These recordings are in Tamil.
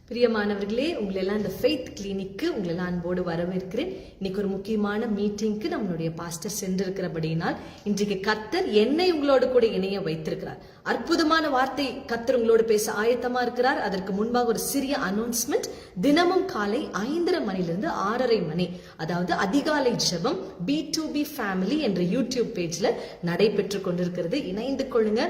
பிரியமானவர்களே, உங்களெல்லாம் இந்த ஃபெய்த் கிளினிக்கு உங்களெல்லாம் அன்போடு வரவேற்கிறேன். இன்னைக்கு ஒரு முக்கியமான மீட்டிங்க்கு நம்மளுடைய பாஸ்டர் சென்றிருக்கிறபடியினால் இன்றைக்கு கர்த்தர் என்னை உங்களோடு கூட இணைய வைத்திருக்கிறார். அற்புதமான வார்த்தை கர்த்தர் உங்களோடு பேச ஆயத்தமா இருக்கிறார். அதற்கு முன்பாக ஒரு சிறிய அனௌன்ஸ்மெண்ட். தினமும் காலை 5:30 மணிலிருந்து 6:30 மணி, அதாவது அதிகாலை ஜெபம் B2B ஃபேமிலி என்ற யூடியூப் பேஜ்ல நடைபெற்று கொண்டிருக்கிறது. இணைந்து கொள்ளுங்க.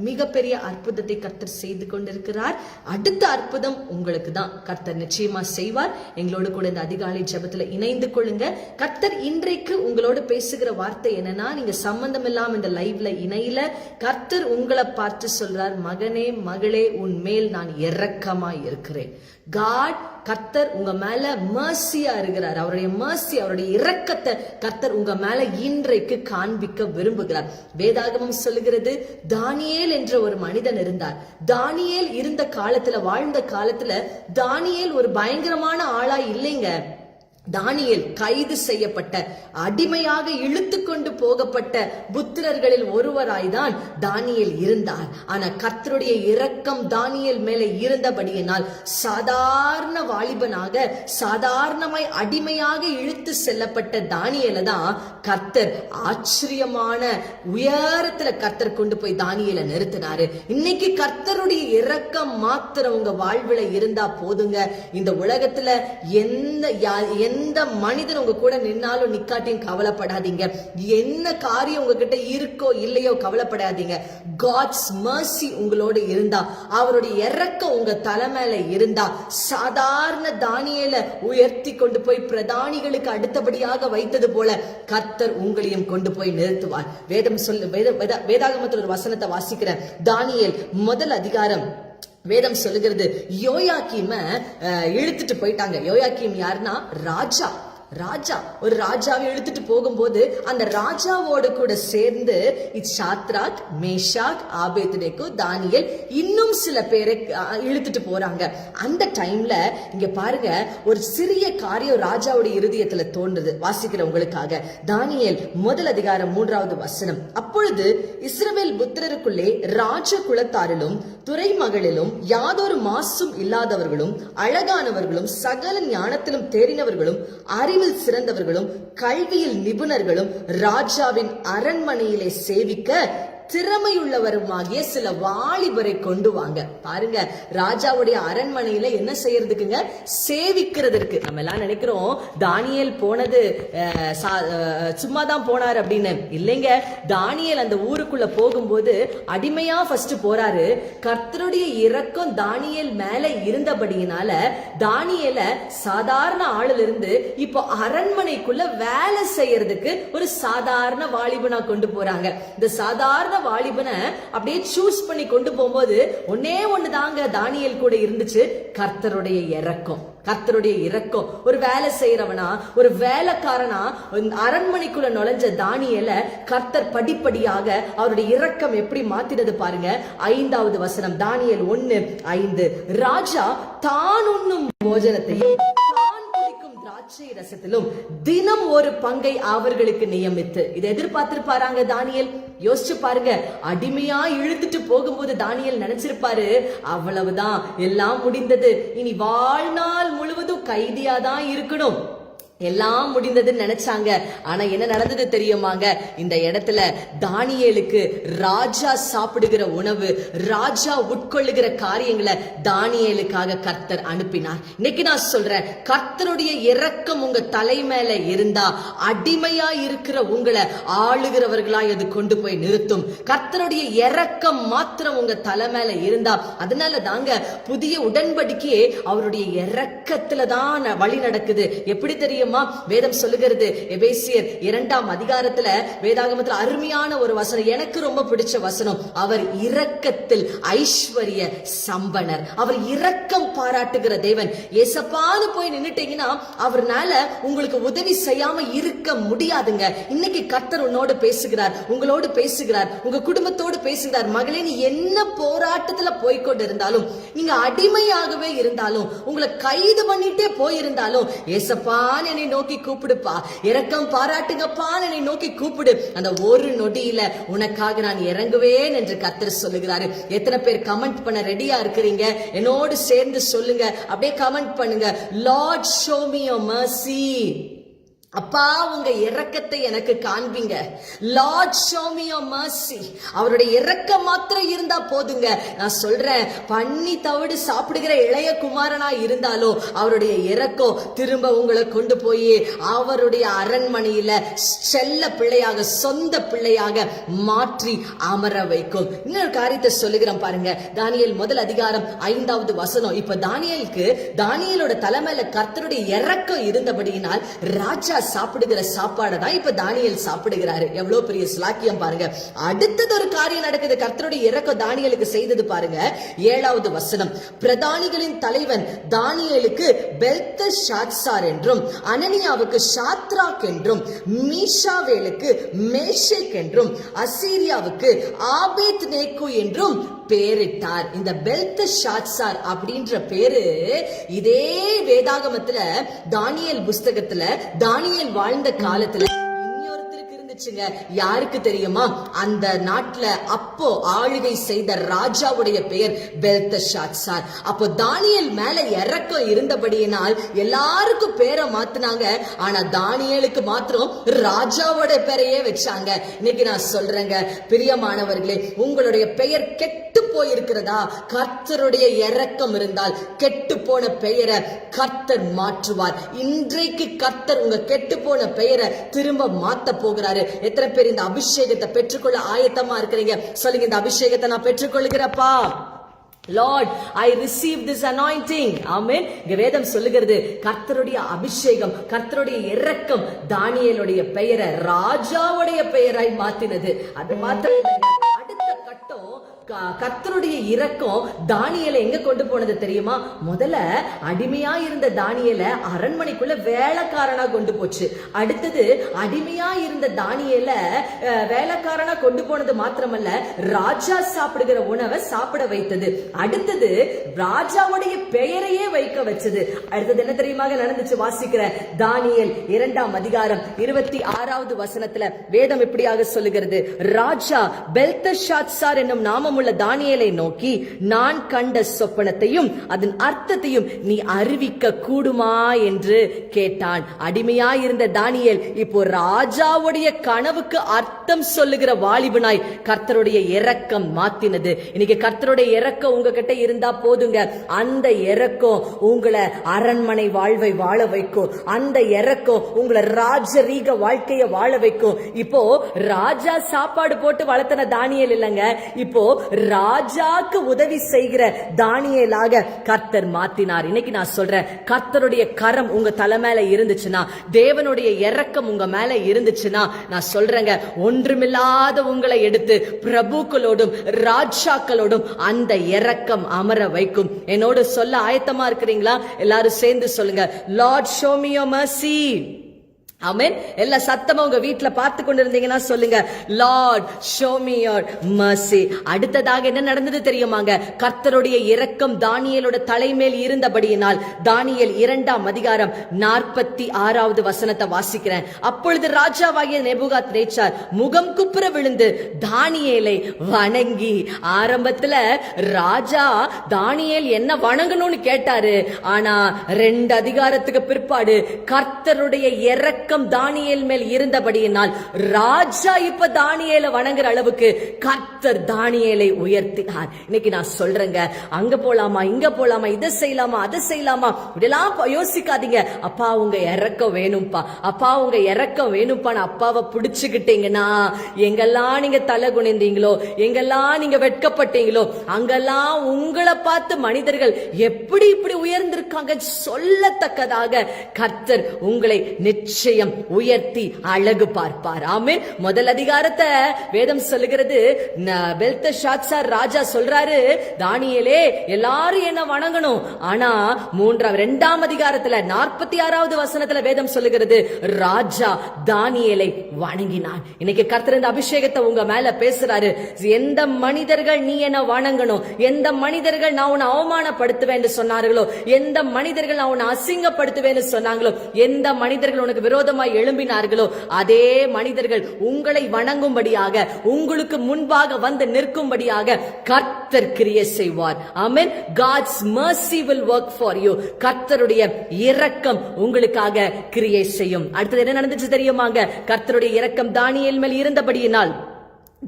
மிகப்பெரிய அற்புதத்தை கர்த்தர் செய்து கொண்டிருக்கிறார். அடுத்த அற்புதம் உங்களுக்கு தான் கர்த்தர் நிச்சயமா செய்வார். எங்களோடு கூட இந்த அதிகாலை ஜெபத்துல இணைந்து கொள்ளுங்க. கர்த்தர் இன்றைக்கு உங்களோடு பேசுகிற வார்த்தை என்னன்னா, நீங்க சம்பந்தம் இல்லாம இந்த லைவ்ல இணையில கர்த்தர் உங்களை பார்த்து சொல்றார், மகனே மகளே, உன் மேல் நான் இரக்கமாய் இருக்கிறேன். காட் கர்த்தர் உங்க மேல மர்சியா இருக்கிறார். அவருடைய மர்சி, அவருடைய இரக்கத்தை கர்த்தர் உங்க மேல இன்றைக்கு காண்பிக்க விரும்புகிறார். வேதாகமம் சொல்லுகிறது, தானியேல் என்ற ஒரு மனிதன் இருந்தார். தானியேல் இருந்த காலத்துல, வாழ்ந்த காலத்துல தானியேல் ஒரு பயங்கரமான ஆளா இல்லைங்க. தானியேல் கைது செய்யப்பட்ட, அடிமையாக இழுத்து கொண்டு போகப்பட்ட புத்திரர்களில் ஒருவராய்தான் தானியேல் இருந்தார். ஆனா கர்த்தருடைய இரக்கம் தானியேல் மேலே இருந்தபடியினால் சாதாரண வாலிபனாக, சாதாரணமாய் அடிமையாக இழுத்து செல்லப்பட்ட தானியேலை தான் கர்த்தர் ஆச்சரியமான உயரத்துல கர்த்தர் கொண்டு போய் தானியேலை நிறுத்தினாரு. இன்னைக்கு கர்த்தருடைய இரக்கம் மாத்திரம் உங்க வாழ்வுல இருந்தா போதுங்க. இந்த உலகத்துல எந்த மனிதன் உங்க கூட நின்னாலும் நிக்காட்டியும் கவலைப்படாதீங்க. என்ன காரியம் உங்ககிட்ட இருக்கோ இல்லையோ கவலைப்படாதீங்க. காட்ஸ் மர்சி உங்களோட இருந்தா, அவருடைய இரக்கம் உங்க தலைமையில இருந்தா, சாதாரண தானியேலை உயர்த்தி கொண்டு போய் பிரதானிகளுக்கு அடுத்தபடியாக வைத்தது போல கர்த்தர் உங்களையும் கொண்டு போய் நிறுத்துவார். வேதாகமத்தில் ஒரு வசனத்தை வாசிக்கிறேன். தானியேல் 1 அதிகாரம். வேதம் சொல்லுகிறது, யோயாக்கீம இழுத்துட்டு போயிட்டாங்க. யோயாக்கீம் யாருன்னா ராஜா. ஒரு ராஜாவை இழுத்துட்டு போகும்போது அந்த ராஜாவோடு கூட சேர்ந்து சாத்ராக், மேஷாக், ஆபேத்நேகோ, தானியேல் இன்னும் சில பேரை இழுத்துட்டு போறாங்க. அந்த டைம்ல இங்க பாருங்க, ஒரு சிறிய காரியம் ராஜாவுடைய இருதயத்துல தோன்றுது. வாசிக்கிற உங்களுக்காக தானியேல் 1 அதிகாரம் 3வது வசனம். அப்பொழுது இஸ்ரவேல் புத்திரருக்குள்ளே ராஜ குலத்தாரிலும் துறைமகளிலும் யாதொரு மாசும் இல்லாதவர்களும் அழகானவர்களும் சகல ஞானத்திலும் தேறினவர்களும் அறிவில் சிறந்தவர்களும் கல்வியில் நிபுணர்களும் ராஜாவின் அரண்மனையிலே சேவிக்க திறமையுள்ளவருமாகிய சில வாலிபரை கொண்டு வாங்க. பாருங்க, ராஜாவுடைய அரண்மனையில என்ன செய்யறதுக்குங்க? சேவிக்கிறதுக்கு. நம்ம எல்லாம் நினைக்கிறோம் தானியேல் போனது சும்மாதான் போனார் அப்படின்னு. இல்லைங்க, தானியேல் அந்த ஊருக்குள்ள போகும்போது அடிமையா ஃபர்ஸ்ட் போறாரு. கர்த்தருடைய இரக்கம் தானியேல் மேல இருந்தபடியினால தானியேல சாதாரண ஆளுல இருந்து இப்போ அரண்மனைக்குள்ள வேலை செய்யறதுக்கு ஒரு சாதாரண வாலிபனா கொண்டு போறாங்க. இந்த சாதாரண வாலிபனை அப்படியே சூஸ் பண்ணி கொண்டு போகும்போது ஒன்னே ஒண்ணு தாங்க தானியேல் கூட இருந்துச்சு, கர்த்தருடைய இரக்கம். ஒரு வேலை செய்யறவனா, ஒரு வேலைக்காரனா அரண்மனைக்குள்ள நுழைஞ்ச தானியேலை கர்த்தர் படிப்படியாக அவருடைய இரக்கம் எப்படி மாத்தினது பாருங்க. 5வது வசனம், தானியேல் 1:5. ராஜா தான் உண்ணும் போஜனத்தையும் திராட்சை ரசத்திலும் தினம் ஒரு பங்கை அவர்களுக்கு நியமித்து, இதை எதிர்பார்த்திருப்பாராங்க தானியேல். யோசிச்சு பாருங்க, அடிமையா இழுத்துட்டு போகும்போது தானியேல் நினைச்சிருப்பாரு, அவ்வளவுதான், எல்லாம் முடிந்தது, இனி வாழ்நாள் முழுவதும் கைதியாதான் இருக்கணும், எல்லாம் முடிந்ததுன்னு நினைச்சாங்க. ஆனா என்ன நடந்தது தெரியுமாங்க? இந்த இடத்துல தானியேலுக்கு ராஜா சாப்பிடுகிற உணவு, ராஜா உட்கொள்ளுகிற காரியங்களை தானியேலுக்காக கர்த்தர் அனுப்பினார். இன்னைக்கு நான் சொல்றேன், கர்த்தருடைய இரக்கம் உங்க தலை மேல இருந்தா அடிமையா இருக்கிற உங்களை ஆளுகிறவர்களாய் அது கொண்டு போய் நிறுத்தும். கர்த்தருடைய இரக்கம் மாத்திரம் உங்க தலை மேல இருந்தா, அதனால தாங்க புதிய உடன்படிக்கையே அவருடைய இரக்கத்துலதான் வழி நடக்குது. எப்படி தெரியுமா? வேதம் சொல்லுகிறது, எபேசியர் 2ஆம் அதிகாரத்துல வேதாகமத்துல அருமையான ஒரு வசனம், எனக்கு ரொம்ப பிடிச்ச வசனம். அவர் இரக்கத்தில் ஐஸ்வர்ய சம்பனர். அவர் இரக்கம் பாராட்டுகிற தேவன். ஏசப்பான்னு போய் நின்னுட்டீங்கன்னா அவர்னால உங்களுக்கு உதவி செய்யாம இருக்க முடியாதுங்க. இன்னைக்கு கர்த்தர் உன்னோடு பேசுகிறார், உங்களோடு பேசுகிறார், உங்க குடும்பத்தோடு பேசுகிறார். மகளே, நீ என்ன போராட்டத்துல போய்கொண்டு இருந்தாலும், நீங்க அடிமையாகவே இருந்தாலும், உங்களை கைது பண்ணிட்டே போயிருந்தாலும், ஏசப்பான்னு என்னை நோக்கி கூப்பிடுப்பா, இரக்கம் பாராட்டுங்கப்பான்னு என்னை நோக்கி கூப்பிடு, அந்த ஒரு நொடியில உனக்காக நான் இறங்குவேன் என்று கர்த்தர் சொல்லுகிறாரு. எத்தனை பேர் கமெண்ட் பண்ண ரெடியா இருக்கிறீங்க? என்னோடு சேர்ந்து சொல்லுங்க, அப்படியே கமெண்ட் பண்ணுங்க. Lord show me your mercy. அப்பா உங்க இரக்கத்தை எனக்கு காண்பீங்க. Lord show me your mercy. அவருடைய இரக்கம் மாத்திரம் இருந்தா போதுங்க. நான் சொல்றேன், பண்ணி தவிடு சாப்பிடுகிற இளைய குமாரனா இருந்தாலோ அவருடைய இரக்கம் திரும்ப உங்களை கொண்டு போய் அவருடைய அரண்மனையில செல்ல பிள்ளையாக, சொந்த பிள்ளையாக மாற்றி அமர வைக்கும். இன்னொரு காரியத்தை சொல்லுகிறேன் பாருங்க. தானியேல் முதல் அதிகாரம் 5வது வசனம். இப்ப தானியேலோட தலைமையில கர்த்தருடைய இரக்கம் இருந்தபடியினால் ராஜா சாப்பிடுகிற சாப்பாடை தான் இப்ப தானியேல் சாப்பிடுகிறாரு. எவ்வளவு பெரிய ஸ்லாக்கியம் பாருங்க. அடுத்தது ஒரு காரியம் நடக்குது. கர்த்தருடைய இரக்கம் தானியேலுக்கு செய்தது பாருங்க. 7வது வசனம். பிரதானிகளின் தலைவன் தானியேலுக்கு பெல்தஷாத்சார் என்றும், அனனியாவுக்கு ஷாத்ராக் என்றும், மீஷாவேலுக்கு மேஷேக் என்றும், அசீரியாவுக்கு ஆபேத் நேக்கு என்றும் பேரிட்டார். இந்த பெல்தஷாத்சார் அப்படின்ற பேரு இதே வேதாகமத்துல தானியேல் புஸ்தகத்துல தானியேல் வாழ்ந்த காலத்துல இன்னொருத்தருக்கு இருந்துச்சுங்க. யாருக்கு தெரியுமா? அந்த நாட்டுல அப்போ ஆளுகை செய்த ராஜாவுடைய பெயர் பெல்தஷாத்சார். அப்போ தானியேல் மேல இரக்கம் இருந்தபடியினால் எல்லாருக்கும் பேரை மாத்தினாங்க. ஆனா தானியேலுக்கு மாத்திரம் ராஜாவோட பெயரையே வச்சாங்க. இன்னைக்கு நான் சொல்றேங்க பிரியமானவர்களே, உங்களுடைய பெயர் கெட்டு போயிருக்கிறதா? கர்த்தருடைய இரக்கம் இருந்தால் கெட்டு போன பெயரை கர்த்தர் மாற்றுவார். இன்றைக்கு கர்த்தர் உங்க கெட்டு போன பெயரை திரும்ப மாத்த போகிறாரு. எத்தனை பேர் இந்த அபிஷேகத்தை பெற்றுக்கொள்ள ஆயத்தமா இருக்கிறீங்க? சொல்லுங்க, இந்த அபிஷேகத்தை நான் பெற்றுக்கொள்கிறப்பா. Lord, I receive this anointing. Amen. வேதம் சொல்லுகிறது கர்த்தருடைய அபிஷேகம், கர்த்தருடைய இரக்கம் தானியேலுடைய பெயரை ராஜாவுடைய பெயராய் மாத்தினது. அது மாத்திரம் அடுத்த கட்டம், கர்த்தருடைய இரக்கம் தானியேலை எங்க கொண்டு போனது தெரியுமா? முதல்ல அடிமையா இருந்த தானியேலை அரண்மனைக்குள்ள வேலைக்காரனா கொண்டு போச்சு. அடுத்தது அடிமையா இருந்த தானியேலை வேலைக்காரனா கொண்டு போனது மாத்திரமல்ல, ராஜா சாப்பிடுகிற உணவை சாப்பிட வைத்தது. அடுத்தது ராஜாவுடைய பெயரையே வைக்க வச்சது. அடுத்தது என்ன தெரியுமா நடந்துச்சு? வாசிக்கிற தானியேல் 2ஆம் அதிகாரம் 26வது வசனத்துல வேதம் இப்படியாக சொல்லுகிறது. ராஜா பெல்தஷாத்சார் என்னும் நாமமுள்ள தானியேலை நோக்கி, நான் கண்ட சொப்பனத்தையும் அதன் அர்த்தத்தையும் நீ அறிவிக்க கூடுமா என்று கேட்டான். அடிமையாயிருந்த தானியேல் இப்போ ராஜாவுடைய கனவுக்கு அர்த்தம் சொல்லுகிற வாலிபனாய் கர்த்தருடைய இரக்கம் மாத்தினது. இன்னைக்கு கர்த்தருடைய இரக்கம் உங்ககிட்ட இருந்தா போதுங்க. அந்த இரக்கம் உங்களை அரண்மனை வாழ்வை வாழ வைக்கும். அந்த இரக்கம் உங்களை ராஜரீக வாழ்க்கைய வாழ வைக்கும். இப்போ ராஜா சாப்பாடு போட்டு வளர்த்தன தானியேல் இல்லங்க, இப்போ ராஜாக்கு உதவி செய்கிற தானியேலாக கர்த்தர் மாத்தினார். இன்னைக்கு நான் சொல்றேன், கர்த்தருடைய கரம் உங்க தலை மேல இருந்துச்சுன்னா, தேவனுடைய இரக்கம் உங்க மேல இருந்துச்சுன்னா, நான் சொல்றேங்க, ஒன்றுமில்லாத உங்களை எடுத்து பிரபுக்களோடும் ராஜாக்களோடும் அந்த இரக்கம் அமர வைக்கும். என்னோடு சொல்ல ஆயத்தமா இருக்கிறீங்களா? எல்லாரும் சேர்ந்து சொல்லுங்க, Lord show me your mercy. ஆமென். எல்லா சத்தமா உங்க வீட்டுல பார்த்து கொண்டிருந்தீங்கன்னா சொல்லுங்க, Lord show me your mercy. அடுத்ததாக என்ன நடந்தது தெரியுமாங்க? கர்த்தருடைய இரக்கம் தானியேலோட தலைமேல் இருந்தபடியினால் தானியேல் 2ஆம் அதிகாரம் 46வது வசனத்தை வாசிக்கிறேன். அப்பொழுது ராஜாவாகிய நேபுகாத்நேச்சார் முகம் குப்புற விழுந்து தானியேலை வணங்கி, ஆரம்பத்துல ராஜா தானியேல் என்ன வணங்கணும்னு கேட்டாரு. ஆனா 2 அதிகாரத்துக்கு பிற்பாடு கர்த்தருடைய இரக்கம் தானியேல் மேல் இருந்தபடியினால் ராஜா இப்ப தானியேலை வணங்குற அளவுக்கு கர்த்தர் தானியேலை உயர்த்தினார். இன்னைக்கு நான் சொல்றேங்க, அங்க போலாமா, இங்க போலாமா, இதை செய்யலாமா, அதை செய்யலாமா, இதெல்லாம் யோசிக்காதீங்க. அப்பா உங்க இரக்கம் வேணும்பா, அப்பா உங்க இரக்கம் வேணும்பான்னு அப்பாவை பிடிச்சுக்கிட்டீங்கன்னா, எங்கெல்லாம் நீங்க தலை குனிந்தீங்களோ, எங்கெல்லாம் நீங்க வெட்கப்பட்டீங்களோ, அங்கெல்லாம் உங்களை பார்த்து மனிதர்கள் எப்படி இப்படி உயர்ந்திருக்காங்க சொல்லத்தக்கதாக கர்த்தர் உங்களை நிச்சயம் நிச்சயம் உயர்த்தி அழகு பார்ப்பார். ஆமென். முதல் அதிகாரத்தை வேதம் சொல்லுகிறது, பெல்தஷாத்சார் ராஜா சொல்றாரு, தானியேலே எல்லாரும் என்ன வணங்கணும். ஆனா 2ஆம் அதிகாரத்துல 46வது வசனத்துல வேதம் சொல்லுகிறது, ராஜா தானியேலை வணங்கினான். இன்னைக்கு கர்த்தர் இந்த அபிஷேகத்தை உங்க மேல பேசுறாரு. எந்த மனிதர்கள் நீ என்ன வணங்கணும், எந்த மனிதர்கள் நான் உன்னை அவமானப்படுத்துவேன்னு சொன்னார்களோ, எந்த மனிதர்கள் நான் உன்னை அசிங்கப்படுத்துவேன்னு சொன்னாங்களோ, எந்த மனிதர்கள் உனக்கு விரோதமாய் எழும்பினார்களோ, அதே மனிதர்கள் உங்களை வணங்கும்படியாக, உங்களுக்கு முன்பாக வந்து நிற்கும்படியாக கர்த்தர் கிரியை செய்வார். ஆமென். God's mercy will work for you. கர்த்தருடைய இரக்கம் உங்களுக்காக கிரியை செய்யும். அடுத்தது என்ன நடந்துச்சு தெரியுமாங்க? கர்த்தருடைய இரக்கம் தானியேல் மேல் இருந்தபடியினால்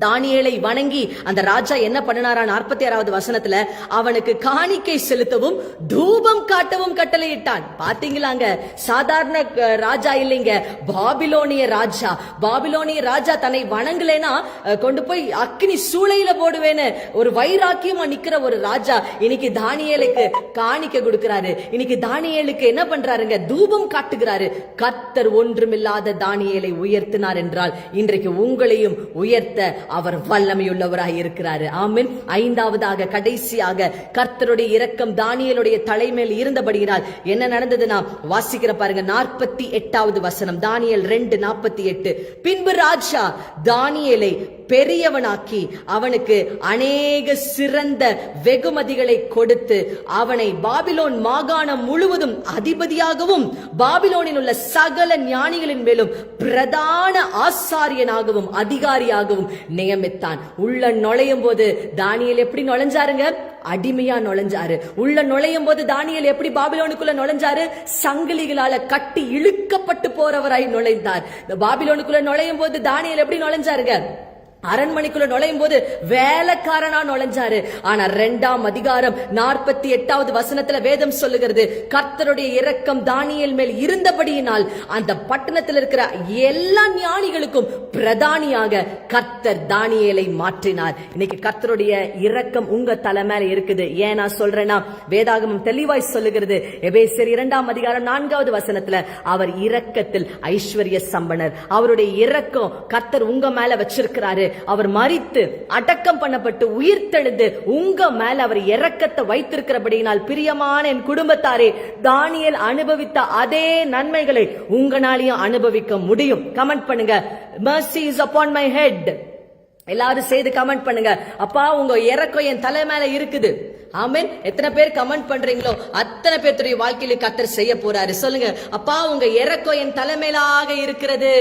தானியேலை வணங்கி அந்த ராஜா என்ன பண்ணினாரா? 46வது வசனத்துல அவனுக்கு காணிக்கை செலுத்தவும் தூபம் காட்டவும் கட்டளையிட்டான். பாத்தீங்களாங்க, சாதாரண ராஜா இல்லைங்க, பாபிலோனிய ராஜா. பாபிலோனிய ராஜா தன்னை வணங்கலைன்னா கொண்டு போய் அக்னி சூளையில போடுவேன்னு ஒரு வைராக்கியமா நிக்கிற ஒரு ராஜா இன்னைக்கு தானியேலுக்கு காணிக்கை கொடுக்கிறாரு. இன்னைக்கு தானியேலுக்கு என்ன பண்றாருங்க? தூபம் காட்டுகிறாரு. கர்த்தர் ஒன்றுமில்லாத தானியேலை உயர்த்தினார் என்றால் இன்றைக்கு உங்களையும் உயர்த்த அவர் வல்லமையுள்ளவராய் இருக்கிறாரு. ஆமென். 5ஆவதாக கடைசியாக கர்த்தருடைய இரக்கம் தானியேலுடைய தலைமையில் இருந்தபடியினால் என்ன நடந்ததுன்னா வாசிக்கிற பாருங்க, 48வது வசனம், தானியேல் 2:48. பின்பு ராஜா தானியேலை பெரியவனாக்கி அவனுக்கு அநேக சிறந்த வெகுமதிகளை கொடுத்து அவனை பாபிலோன் மாகாணம் முழுவதும் அதிபதியாகவும் பாபிலோனில் உள்ள சகல ஞானிகளின் மேலும் பிரதான ஆசாரியனாகவும் அதிகாரியாகவும் நியமித்தான். உள்ள நுழையும் போது தானியேல் எப்படி நுழைஞ்சாருங்க? அடிமையா நுழைஞ்சாரு. உள்ள நுழையும் போது தானியேல் எப்படி பாபிலோனுக்குள்ள நுழைஞ்சாரு? சங்கிலிகளால கட்டி இழுக்கப்பட்டு போறவராய் நுழைந்தார். பாபிலோனுக்குள்ள நுழையும் போது தானியேல் எப்படி நுழைஞ்சாருங்க? அரண்மனைக்குள்ள நுழையும் போது வேலைக்காரனா நுழைஞ்சாரு. ஆனா 2ஆம் அதிகாரம் 48வது வசனத்துல வேதம் சொல்லுகிறது, கர்த்தருடைய இரக்கம் தானியேல் மேல் இருந்தபடியினால் அந்த பட்டணத்தில் இருக்கிற எல்லா ஞானிகளுக்கும் பிரதானியாக கர்த்தர் தானியேலை மாற்றினார். இன்னைக்கு கர்த்தருடைய இரக்கம் உங்க தலை மேல இருக்குது. ஏன் நான் சொல்றேன்னா, வேதாகமம் தெளிவாய் சொல்லுகிறது, எபேசியர் 2ஆம் அதிகாரம் 4வது வசனத்துல, அவர் இரக்கத்தில் ஐஸ்வர்ய சம்பனர். அவருடைய இரக்கம் கர்த்தர் உங்க மேல வச்சிருக்கிறாரு. அவர் மரித்து அடக்கம் பண்ணப்பட்டு உயிர்த்தெழுந்து உங்க மேல அவர் இரக்கத்தை வைத்திருக்கிறபடியினால், பிரியமான என் குடும்பத்தாரே, தானியேல் அனுபவித்த அதே நன்மைகளை உங்களாலையும் அனுபவிக்க முடியும். கமெண்ட் பண்ணுங்க, mercy is upon my head. எல்லாரும் செய்து கமெண்ட் பண்ணுங்க, அப்பா உங்க இரக்கம் என் தலை மேல இருக்குது. ஆமென். எத்தனை பேர் கமெண்ட் பண்றீங்களோ அத்தனை பேருடைய வாழ்க்கையில கர்த்தர் செய்ய போறாரு. சொல்லுங்க, அப்பா உங்க இரக்கம் என் தலைமையிலாக இருக்கிறது.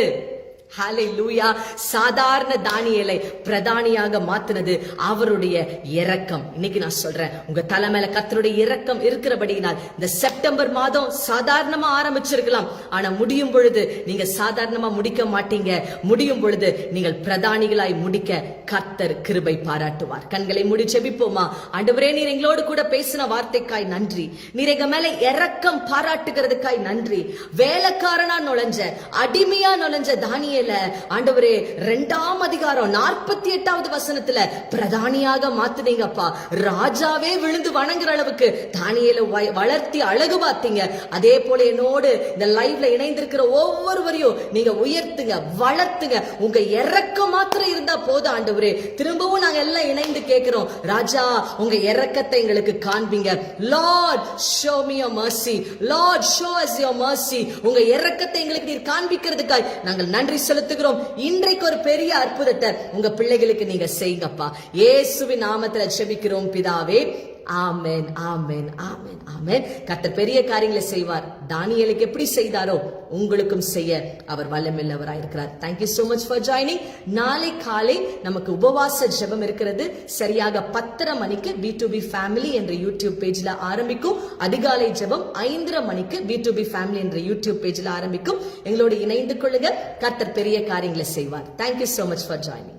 ஹல்லேலூயா. சாதாரண தானியேலை பிரதானியாக மாத்தினது அவருடைய இரக்கம். இன்னைக்கு நான் சொல்றேன், உங்க தலைமையில கர்த்தருடைய இரக்கம் இருக்கிறபடியினால் இந்த செப்டம்பர் மாதம் சாதாரணமா ஆரம்பிச்சிருக்கலாம். ஆனா முடியும் பொழுது நீங்க சாதாரணமா முடிக்க மாட்டீங்க. முடியும் பொழுது நீங்கள் பிரதானிகளாய் முடிக்க கர்த்தர் கிருபை பாராட்டுவார். கண்களை மூடி ஜெபிப்போமா? ஆண்டவரே, நீர் எங்களோடு கூட பேசின வார்த்தைக்காய் நன்றி. நீர் எங்க மேல இரக்கம் பாராட்டுகிறதுக்காய் நன்றி. வேலைக்காரனா நுழைஞ்ச, அடிமையா நுழைஞ்ச தானியேல் ஆண்டவரே 2ஆம் அதிகாரம் 48வது வசனத்துல பிரதானியாக மாத்துனீங்கப்பா. ராஜாவே விழுந்து வணங்குற அளவுக்கு தானியேலை வளர்த்தி அழகு பார்த்தீங்க. அதே போல என்னோடு இந்த லைவ்ல இணைந்திருக்கிற ஒவ்வொருவரையும் நீங்க உயர்த்துங்க, வளர்த்துங்க. உங்க இரக்கம் மாத்திரம் இருந்தா போதும் ஆண்டவரே. திரும்பவும் நாங்க எல்லாம் இணைந்து கேட்கிறோம், ராஜா உங்க இரக்கத்தை எங்களுக்கு காண்பீங்க. Lord show me your mercy. Lord show us your mercy. உங்க இரக்கத்தை எங்களுக்கு நீர் காண்பிக்கிறதுக்காய் நாங்கள் நன்றி செலுத்துகிறோம். இன்றைக்கு ஒரு பெரிய அற்புதத்தை உங்க பிள்ளைகளுக்கு நீங்க செய்யுங்கப்பா. இயேசுவின் நாமத்துல ஜெபிக்கிறோம் பிதாவே. ஆமென், ஆமென், ஆமென், ஆமென். கர்த்தர் பெரிய காரியங்களை செய்வார். தானியேலுக்கு எப்படி செய்தாரோ உங்களுக்கும் செய்ய அவர் வல்லமையுள்ளவராயிருக்கிறார். Thank you so much for joining. நாளை காலை நமக்கு உபவாச ஜெபம் இருக்கிறது. சரியாக 10:30 மணிக்கு B2B ஃபேமிலி என்ற யூடியூப் பேஜ்ல ஆரம்பிக்கும். அதிகாலை ஜெபம் 5:30 மணிக்கு B2B ஃபேமிலி என்ற யூடியூப் பேஜ்ல ஆரம்பிக்கும். எங்களோடு இணைந்து கொள்ளுங்க. கர்த்தர் பெரிய காரியங்களை செய்வார். Thank you so much for joining.